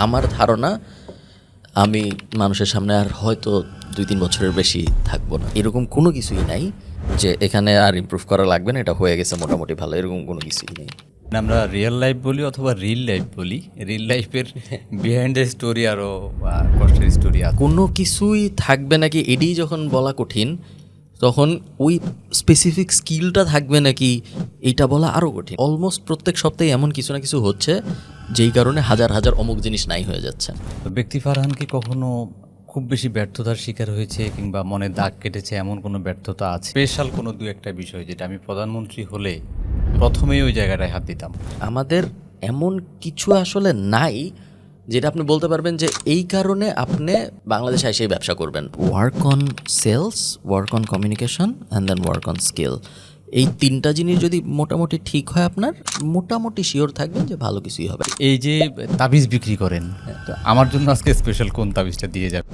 আমার ধারণা আমি মানুষের সামনে আর হয়তো 2-3 বছরের বেশি থাকবো না। এরকম কোনো কিছুই নাই যে এখানে আর ইমপ্রুভ করা লাগবে না, এটা হয়ে গেছে মোটামুটি ভালো, এরকম কোনো কিছুই নেই। আমরা রিয়েল লাইফ বলি অথবা রিল লাইফ বলি, রিল লাইফের বিহাইন্ড দ্য স্টোরি আরও কষ্টের স্টোরি আছে। কোনো কিছুই থাকবে নাকি এটাই যখন বলা কঠিন, তখন ওই স্পেসিফিক স্কিলটা থাকবে নাকি এইটা বলা আরও কঠিন। অলমোস্ট প্রত্যেক সপ্তাহে এমন কিছু না কিছু হচ্ছে যেই কারণে হাজার হাজার অমুক জিনিস নাই হয়ে যাচ্ছে। তো ব্যক্তি ফারহান কি কখনো খুব বেশি ব্যর্থতার শিকার হয়েছে কিংবা মনে দাগ কেটেছে এমন কোনো ব্যর্থতা আছে? স্পেশাল কোনো দু একটা বিষয় যেটা আমি প্রধানমন্ত্রী হলে প্রথমেই ওই জায়গাটায় হাত দিতাম। আমাদের এমন কিছু আসলে নাই যেটা আপনি বলতে পারবেন যে এই কারণে আপনি বাংলাদেশে এসে ব্যবসা করবেন। Work on sales, work on communication and then work on skill, এই তিনটা জিনিস যদি মোটামুটি ঠিক হয় আপনার মোটামুটি শিওর থাকবেন যে ভালো কিছুই হবে। এই যে তাবিজ বিক্রি করেন, তো আমার জন্য আজকে স্পেশাল কোন তাবিজটা দিয়ে যাবে?